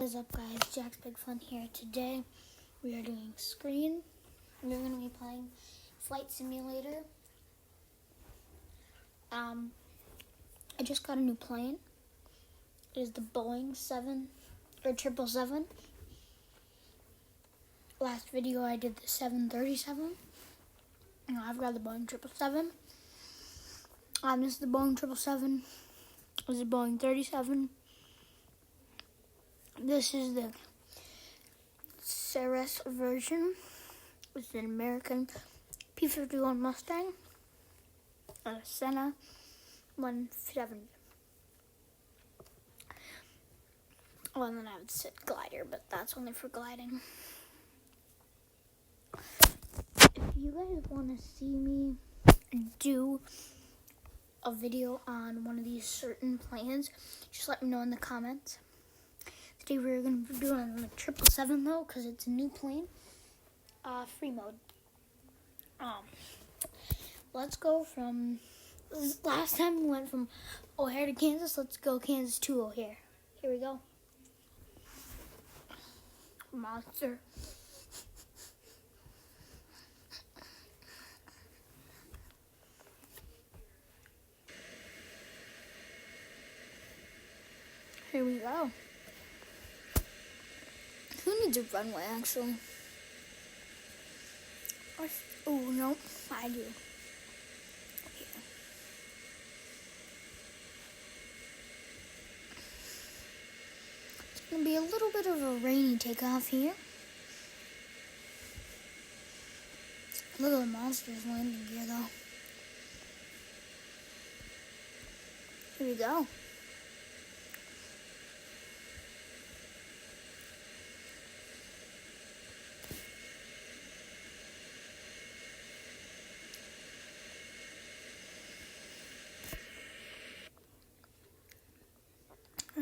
What is up, guys? Jack's Big Fun here. Today we are doing screen. We're going to be playing Flight Simulator. I just got a new plane. It is the Boeing 777. Last video I did the 737. Now I've got the Boeing 777. This is the Boeing 777. This is the Boeing 37. This is the Saris version. It's an American P-51 Mustang and a Senna 170. Well, and then I would say glider, but that's only for gliding. If you guys want to see me do a video on one of these certain planes, just let me know in the comments. Today we're going to be doing the 777 though, because it's a new plane. Free mode. Let's go from, last time we went from O'Hare to Kansas. Let's go Kansas to O'Hare. Here we go. Monster. Here we go. Who needs a runway, actually? Oh, no, I do. Okay. It's going to be a little bit of a rainy takeoff here. Look at the monster's landing gear, though. Here we go.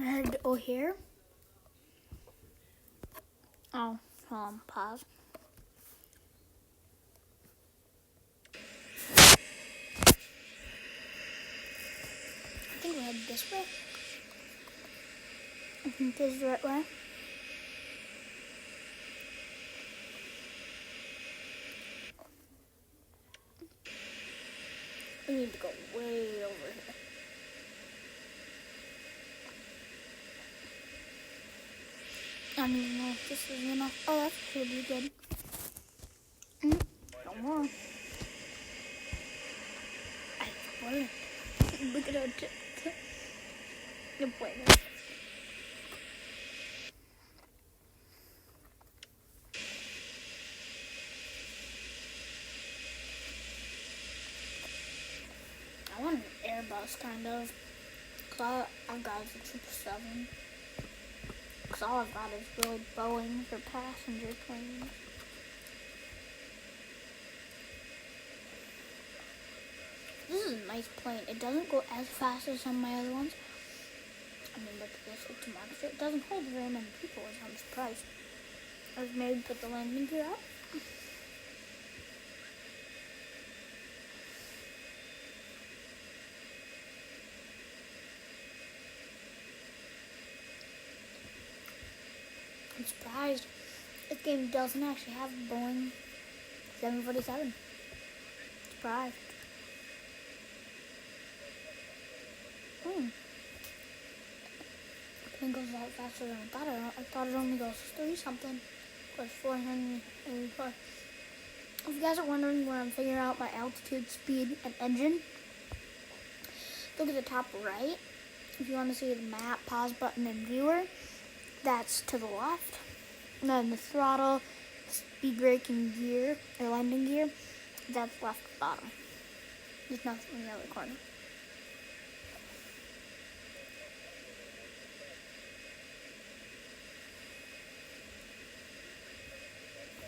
Head to O'Hare. Oh, hold on, pause. I think we're headed this way. I think this is the right way. We need to go way over here. I don't even know if this is enough. Oh, that's pretty good. Don't worry. I swear. Look at our tip. Good boy. I want an Airbus, kind of. Cause I've got the 777. Because all I've got is really Boeing for passenger planes. This is a nice plane. It doesn't go as fast as some of my other ones. I mean, look at this automatic. It doesn't hold very many people, which I'm surprised. I was maybe put the landing gear up. I'm surprised this game doesn't actually have a Boeing 747. Surprised. It goes a lot faster than I thought. I thought it only goes 3-something. Plus 484. If you guys are wondering where I'm figuring out my altitude, speed, and engine, look at the top right. If you want to see the map, pause button, and viewer, that's to the left. And then the throttle, speed braking gear, or landing gear, that's left bottom. There's nothing in the other corner.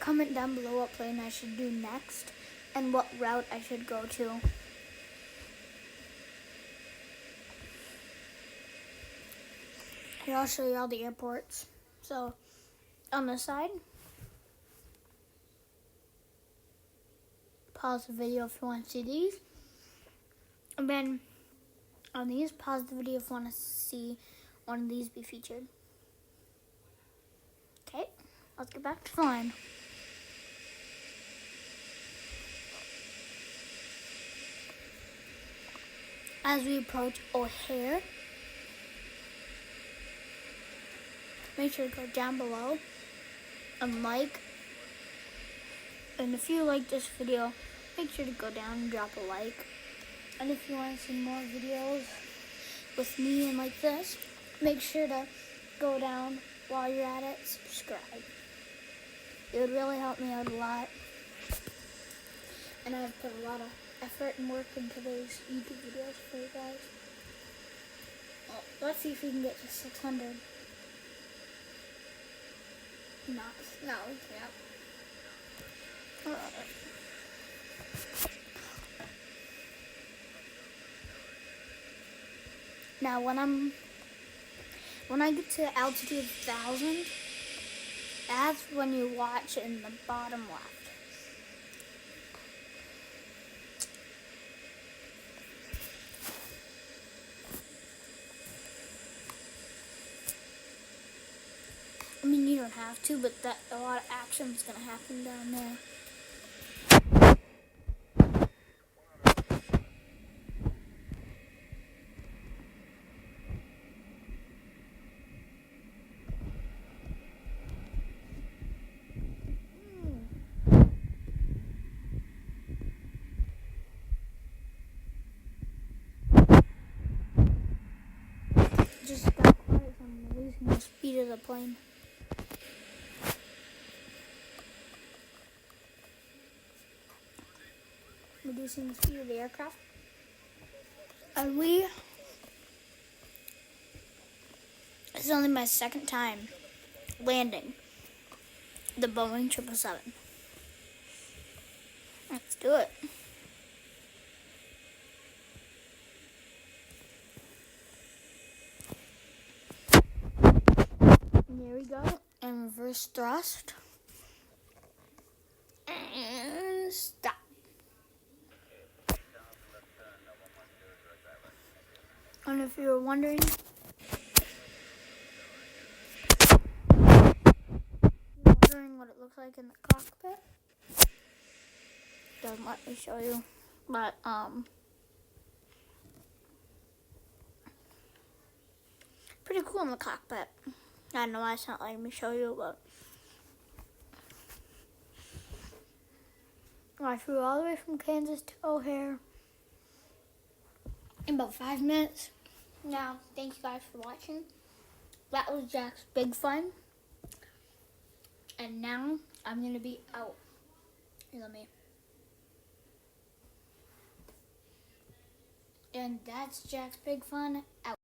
Comment down below what plane I should do next and what route I should go to. Here, I'll show you all the airports. So, on the side, pause the video if you want to see these. And then on these, pause the video if you want to see one of these be featured. let's get back to flying. As we approach O'Hare, make sure to go down below and like. And if you like this video, make sure to go down and drop a like. And if you want to see more videos with me and like this, make sure to go down while you're at it, subscribe. It would really help me out a lot. And I've put a lot of effort and work into those YouTube videos for you guys. Well, let's see if we can get to 600. No, we can't. Now when I get to altitude 1,000, that's when you watch in the bottom left. I mean, you don't have to, but a lot of action is going to happen down there. Just got quiet from losing the speed of the plane. Reducing the speed of the aircraft. And this is only my second time landing the Boeing 777. Let's do it. And there we go. And reverse thrust. And stop. And if you were wondering, what it looks like in the cockpit, doesn't let me show you, but pretty cool in the cockpit. I don't know why it's not letting me show you, but I flew all the way from Kansas to O'Hare in about 5 minutes. Now, thank you guys for watching. That was Jack's Big Fun. And now, I'm going to be out. Here, let me. And that's Jack's Big Fun out.